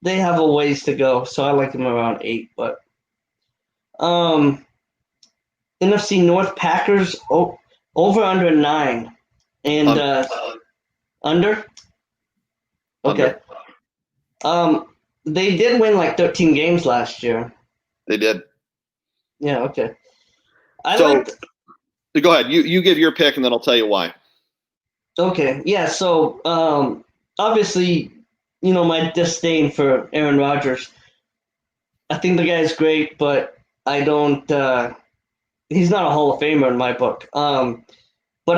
they have a ways to go. So I like them around 8. But NFC North Packers over under 9, and under. Okay. They did win like 13 games last year. They did. Yeah. Okay. Go ahead. You give your pick, and then I'll tell you why. Okay. Yeah. So obviously, my disdain for Aaron Rodgers. I think the guy's great, but I don't. He's not a Hall of Famer in my book. But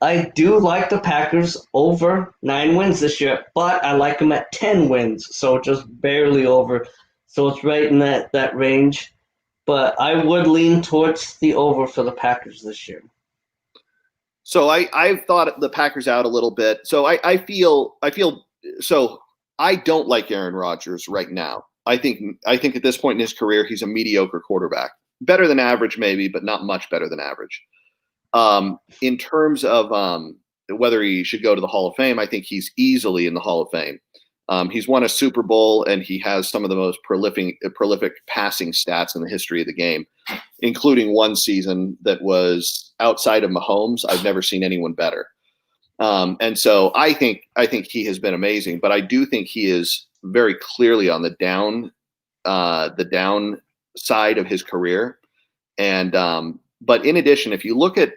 I do like the Packers over 9 wins this year, but I like them at 10 wins, so just barely over. So it's right in that range. But I would lean towards the over for the Packers this year. So I've thought the Packers out a little bit. So I feel so I don't like Aaron Rodgers right now. I think at this point in his career, he's a mediocre quarterback. Better than average, maybe, but not much better than average. In terms of whether he should go to the Hall of Fame, I think he's easily in the Hall of Fame. He's won a Super Bowl, and he has some of the most prolific passing stats in the history of the game, including one season that was outside of Mahomes. I've never seen anyone better. And so I think he has been amazing, but I do think he is very clearly on the down side of his career. And but in addition, if you look at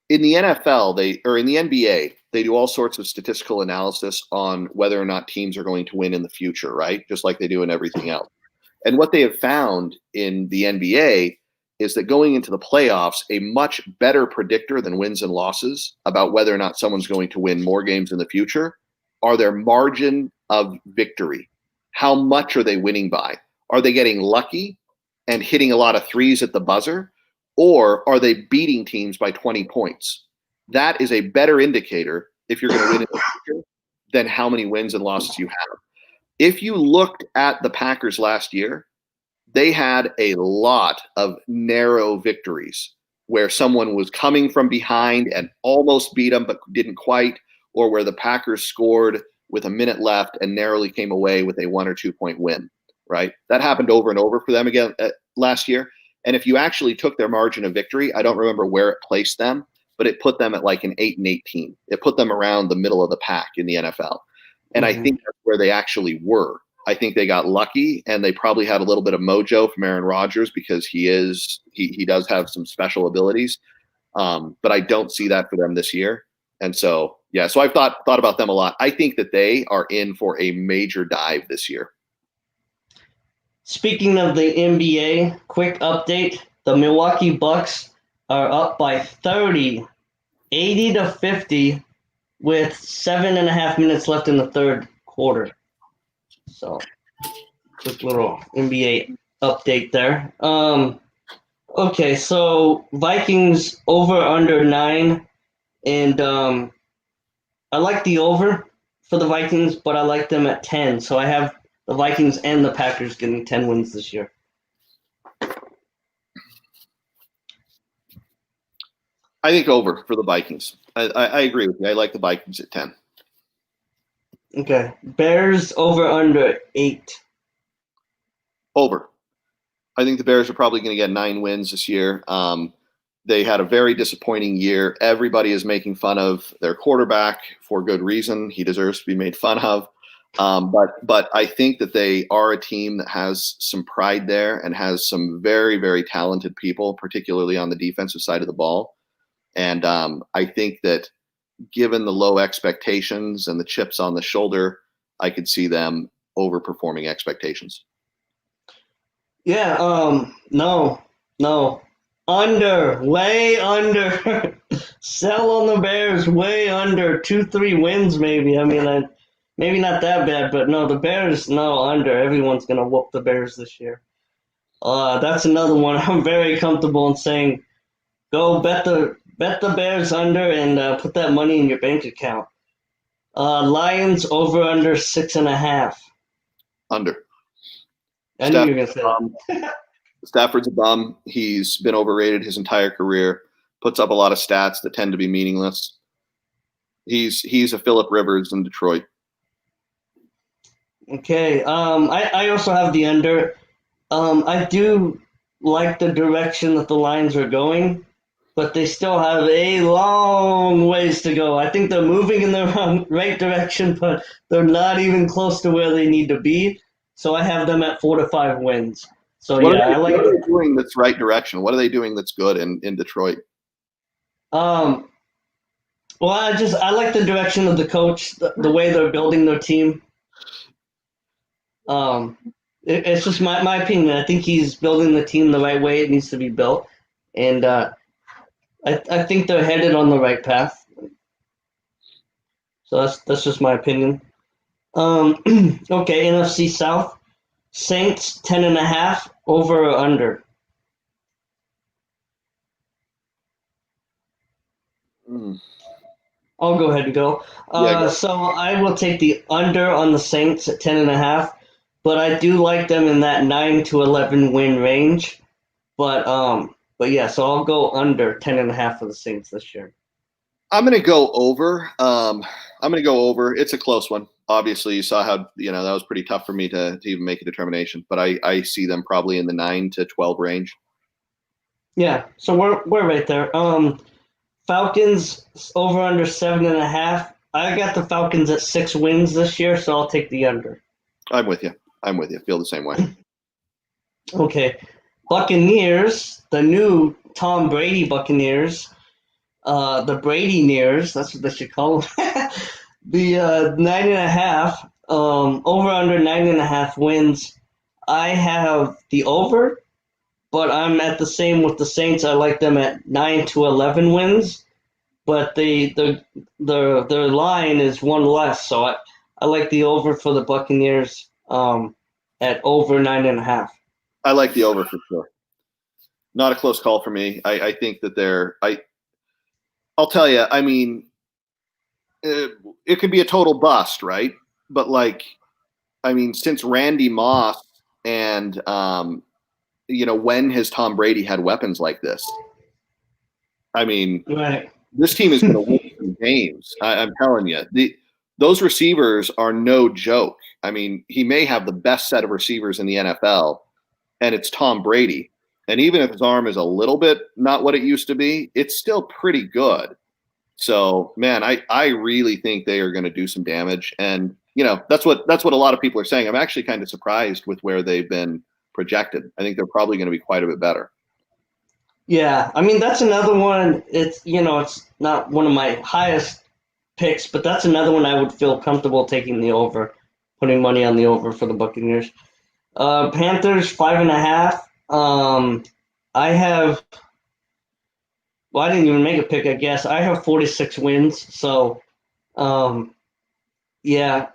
in the NFL, in the NBA, they do all sorts of statistical analysis on whether or not teams are going to win in the future, right? Just like they do in everything else. And what they have found in the NBA is that going into the playoffs, a much better predictor than wins and losses about whether or not someone's going to win more games in the future are their margin of victory. How much are they winning by? Are they getting lucky and hitting a lot of threes at the buzzer? Or are they beating teams by 20 points? That is a better indicator if you're going to win in the future than how many wins and losses you have. If you looked at the Packers last year, they had a lot of narrow victories where someone was coming from behind and almost beat them but didn't quite, or where the Packers scored with a minute left and narrowly came away with a 1 or 2 point win, right? That happened over and over for them again last year. And if you actually took their margin of victory, I don't remember where it placed them, but it put them at like an 8-18. It put them around the middle of the pack in the NFL. And I think that's where they actually were. I think they got lucky, and they probably had a little bit of mojo from Aaron Rodgers because he does have some special abilities. But I don't see that for them this year. And so, yeah, so I've thought about them a lot. I think that they are in for a major dive this year. Speaking of the NBA, quick update. The Milwaukee Bucks are up by 30, 80-50 with 7.5 minutes left in the third quarter. So, quick little NBA update there. Okay, so Vikings over under 9, and I like the over for the Vikings, but I like them at 10. So I have the Vikings and the Packers getting 10 wins this year. I think over for the Vikings. I agree with you. I like the Vikings at 10. Okay. Bears over under 8. Over. I think the Bears are probably going to get 9 wins this year. They had a very disappointing year. Everybody is making fun of their quarterback for good reason. He deserves to be made fun of. But I think that they are a team that has some pride there and has some very, very talented people, particularly on the defensive side of the ball. And I think that given the low expectations and the chips on the shoulder, I could see them overperforming expectations. Yeah, no. Under, way under. Sell on the Bears, way under. 2-3 wins, maybe. I mean, maybe not that bad, but no, the Bears, no, under. Everyone's going to whoop the Bears this year. That's another one I'm very comfortable in saying, go bet the Bears under and put that money in your bank account. Lions over under 6.5. Under. I knew you were going to say that. Stafford's a bum. He's been overrated his entire career. Puts up a lot of stats that tend to be meaningless. He's a Phillip Rivers in Detroit. Okay. I also have the under. I do like the direction that the Lions are going, but they still have a long ways to go. I think they're moving in the right direction, but they're not even close to where they need to be. So I have them at 4 to 5 wins. So What I like. What are they doing that's right direction? What are they doing that's good in Detroit? Well, I like the direction of the coach, the way they're building their team. It's just my opinion. I think he's building the team the right way it needs to be built, and I think they're headed on the right path. So that's just my opinion. Okay, NFC South, Saints 10.5, over or under. I'll go ahead and go. Go. So I will take the under on the Saints at 10.5, but I do like them in that 9 to 11 win range. But yeah, so I'll go under 10.5 for the Saints this year. I'm going to go over. It's a close one. Obviously, you saw how that was pretty tough for me to even make a determination. But I see them probably in the 9 to 12 range. Yeah, so we're right there. Falcons over under 7.5. I got the Falcons at 6 wins this year, so I'll take the under. I'm with you. Feel the same way. Okay, Buccaneers, the new Tom Brady Buccaneers, the Brady-neers, that's what they should call them. The 9.5, over under 9.5 wins. I have the over, but I'm at the same with the Saints. I like them at 9 to 11 wins, but their line is one less, so I like the over for the Buccaneers at over 9.5. I like the over for sure. Not a close call for me. I think that I'll tell you, I mean, it could be a total bust, right? But since Randy Moss and, when has Tom Brady had weapons like this? I mean, right. This team is going to win some games. I'm telling you, those receivers are no joke. I mean, he may have the best set of receivers in the NFL, and it's Tom Brady. And even if his arm is a little bit not what it used to be, it's still pretty good. So, man, I really think they are going to do some damage. And, that's what a lot of people are saying. I'm actually kind of surprised with where they've been projected. I think they're probably going to be quite a bit better. Yeah, I mean, that's another one. It's not one of my highest picks, but that's another one I would feel comfortable taking the over, putting money on the over for the Buccaneers. Panthers 5.5. I didn't even make a pick, I guess. I have 46 wins, so Yeah,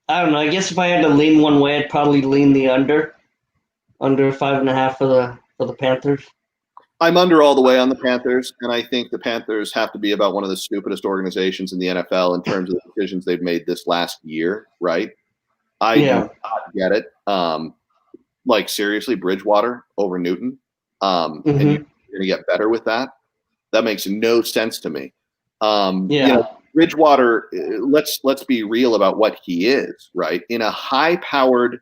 I don't know. I guess if I had to lean one way, I'd probably lean the under 5.5 for the Panthers. I'm under all the way on the Panthers, and I think the Panthers have to be about one of the stupidest organizations in the NFL in terms of the decisions they've made this last year, right? I do not get it. Like, seriously, Bridgewater over Newton, and you're going to get better with that? That makes no sense to me. Bridgewater, let's be real about what he is, right? In a high-powered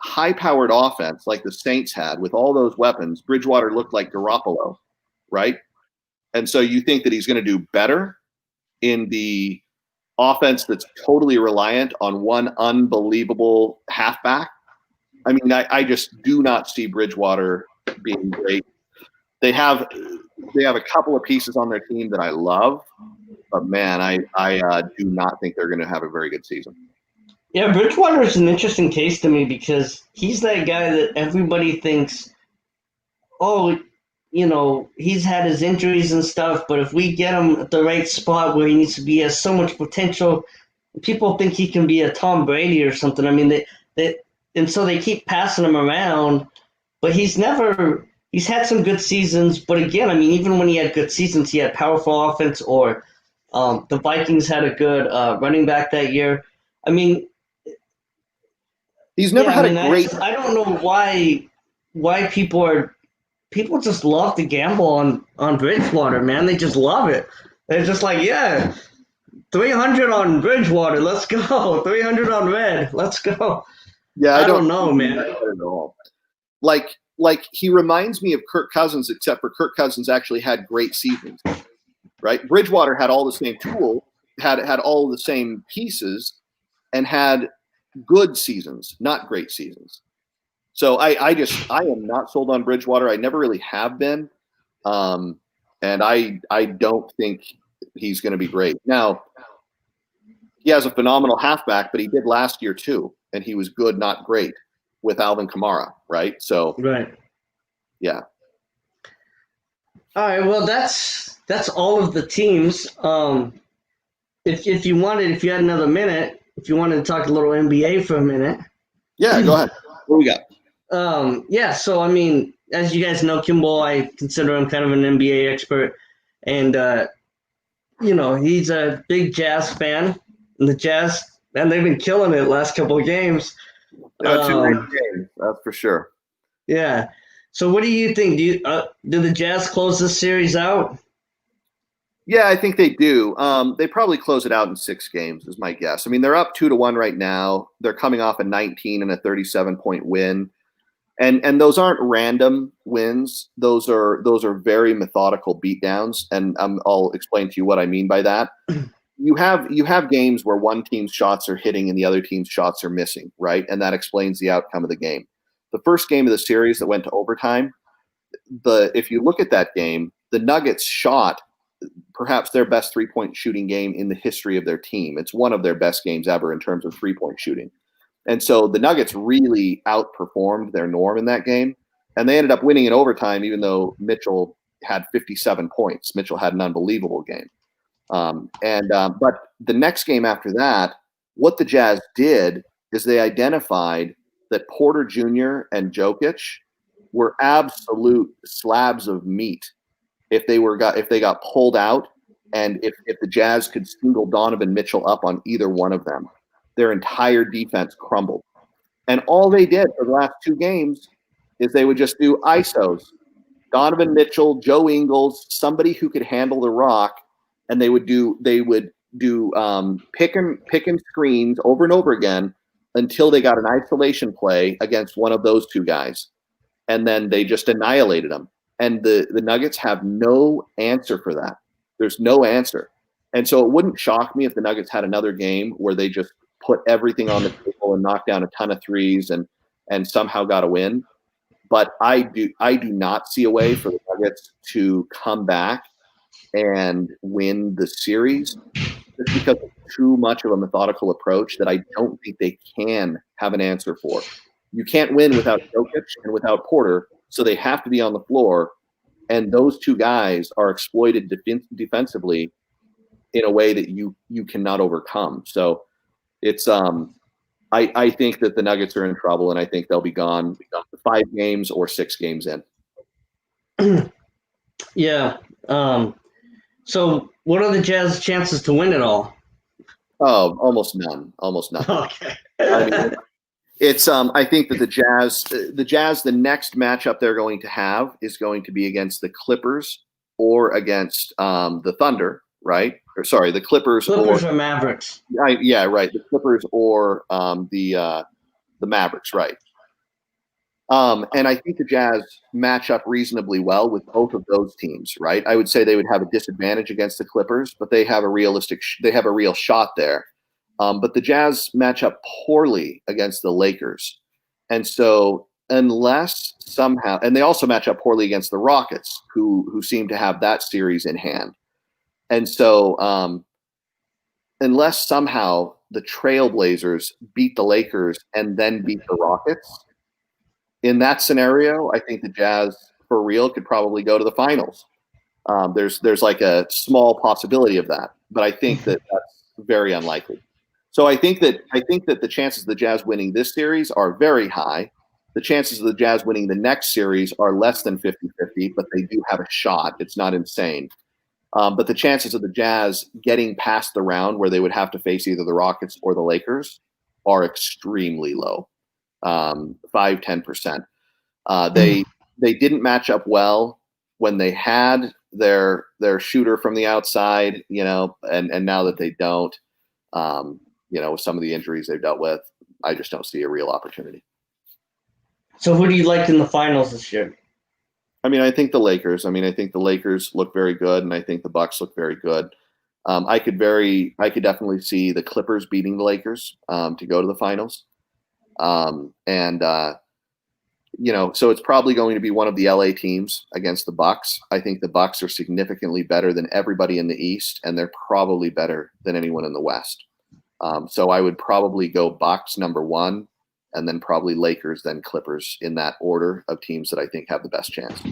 offense like the Saints had with all those weapons, Bridgewater looked like Garoppolo, right? And so you think that he's going to do better in the offense that's totally reliant on one unbelievable halfback? I mean, I just do not see Bridgewater being great. They have a couple of pieces on their team that I love, but man, I do not think they're going to have a very good season. Yeah, Bridgewater is an interesting case to me because he's that guy that everybody thinks, oh, he's had his injuries and stuff, but if we get him at the right spot where he needs to be, he has so much potential. People think he can be a Tom Brady or something. I mean, and so they keep passing him around, but he's had some good seasons. But again, I mean, even when he had good seasons, he had powerful offense, or the Vikings had a good running back that year. I mean, he's never had a great. I don't know why people just love to gamble on Bridgewater, man. They just love it. They're just like, yeah, 300 on Bridgewater, let's go. 300 on Red, let's go. Yeah, I don't know, man. I don't know. Like he reminds me of Kirk Cousins, except for Kirk Cousins actually had great seasons, right? Bridgewater had all the same tools, had all the same pieces, and had good seasons, not great seasons. So I am not sold on Bridgewater. I never really have been, and I don't think he's going to be great. Now, he has a phenomenal halfback, but he did last year too, and he was good, not great, with Alvin Kamara, right? So, right, yeah. All right, well, that's all of the teams. If you had another minute, if you wanted to talk a little NBA for a minute. Yeah, go ahead. What do we got? So I mean, as you guys know, Kimball, I consider him kind of an NBA expert, and he's a big Jazz fan, and the Jazz, man, they've been killing it last couple of games. Yeah, 2 games, that's for sure. Yeah. So what do you think? Do the Jazz close this series out? Yeah, I think they do. They probably close it out in 6 games, is my guess. I mean, they're up 2-1 right now. They're coming off a 19 and a 37-point win. And those aren't random wins. Those are very methodical beatdowns, and I'll explain to you what I mean by that. You have games where one team's shots are hitting and the other team's shots are missing, right? And that explains the outcome of the game. The first game of the series that went to overtime, if you look at that game, the Nuggets shot perhaps their best 3-point shooting game in the history of their team. It's one of their best games ever in terms of 3-point shooting. And so the Nuggets really outperformed their norm in that game, and they ended up winning in overtime, even though Mitchell had 57 points. Mitchell had an unbelievable game. But the next game after that, what the Jazz did is they identified that Porter Jr. and Jokic were absolute slabs of meat if they got pulled out, and if the Jazz could single Donovan Mitchell up on either one of them, their entire defense crumbled. And all they did for the last 2 games is they would just do ISOs. Donovan Mitchell, Joe Ingles, somebody who could handle the rock, and they would do pick and screens over and over again until they got an isolation play against one of those 2 guys. And then they just annihilated them. And the Nuggets have no answer for that. There's no answer. And so it wouldn't shock me if the Nuggets had another game where they just put everything on the table and knocked down a ton of threes and somehow got a win. But I do not see a way for the Nuggets to come back and win the series just because of too much of a methodical approach that I don't think they can have an answer for. You can't win without Jokic and without Porter, so they have to be on the floor, and those 2 guys are exploited defensively in a way that you cannot overcome. So it's I think that the Nuggets are in trouble, and I think they'll be gone 5 games or 6 games in. Yeah. So what are the Jazz chances to win it all? Oh, almost none. Almost nothing. Okay. I mean, it's I think that the Jazz, the next matchup they're going to have is going to be against the Clippers or against the Thunder, right? Or sorry, the Clippers or Mavericks. Yeah, right. The Clippers or the Mavericks, right? And I think the Jazz match up reasonably well with both of those teams, right? I would say they would have a disadvantage against the Clippers, but they have a real shot there. But the Jazz match up poorly against the Lakers. And so unless somehow, and they also match up poorly against the Rockets, who seem to have that series in hand. And so unless somehow the Trailblazers beat the Lakers and then beat the Rockets, in that scenario, I think the Jazz for real could probably go to the finals. There's like a small possibility of that, but I think that that's very unlikely. So I think that the chances of the Jazz winning this series are very high. The chances of the Jazz winning the next series are less than 50-50, but they do have a shot. It's not insane. But the chances of the Jazz getting past the round where they would have to face either the Rockets or the Lakers are extremely low. 5-10%. They didn't match up well when they had their shooter from the outside, and now that they don't, with some of the injuries they've dealt with, I just don't see a real opportunity. So who do you like in the finals this year? I mean, I think the Lakers. I think the Lakers look very good, and I think the Bucks look very good. I could definitely see the Clippers beating the Lakers to go to the finals. So it's probably going to be one of the LA teams against the Bucks. I think the Bucks are significantly better than everybody in the East, and they're probably better than anyone in the West. So I would probably go Bucks number 1, and then probably Lakers, then Clippers in that order of teams that I think have the best chance.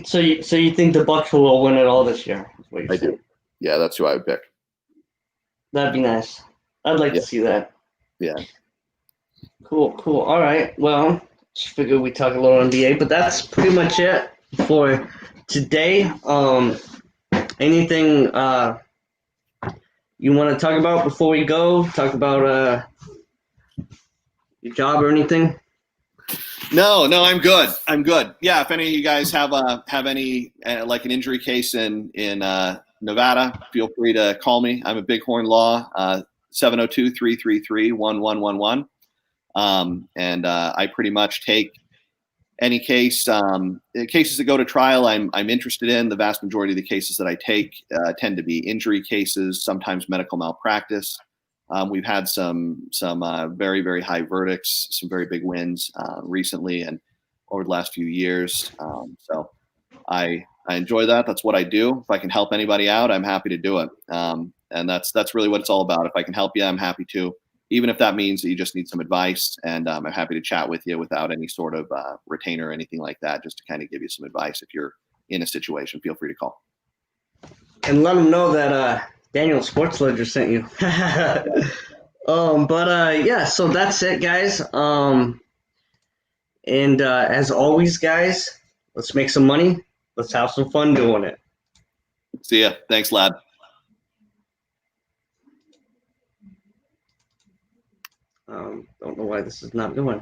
So you think the Bucks will win it all this year? I do. Yeah, that's who I would pick. That'd be nice. I'd like to see that. Yeah. Cool. All right. Well, just figured we'd talk a little NBA, but that's pretty much it for today. Anything you want to talk about before we go? Talk about your job or anything? No, I'm good. Yeah, if any of you guys have any like an injury case in Nevada, feel free to call me. I'm at Bighorn Law, 702-333-1111. And I pretty much take any cases that go to trial. I'm interested in. The vast majority of the cases that I take tend to be injury cases, sometimes medical malpractice. We've had some very, very high verdicts, some very big wins recently and over the last few years. So I enjoy that. That's what I do. If I can help anybody out, I'm happy to do it. And that's really what it's all about. If I can help you, I'm happy to. Even if that means that you just need some advice, and I'm happy to chat with you without any sort of retainer or anything like that, just to kind of give you some advice. If you're in a situation, feel free to call. And let them know that Daniel Sports Ledger sent you. Yeah, so that's it, guys. And as always, guys, let's make some money. Let's have some fun doing it. See ya. Thanks, lad. Don't know why this is not going.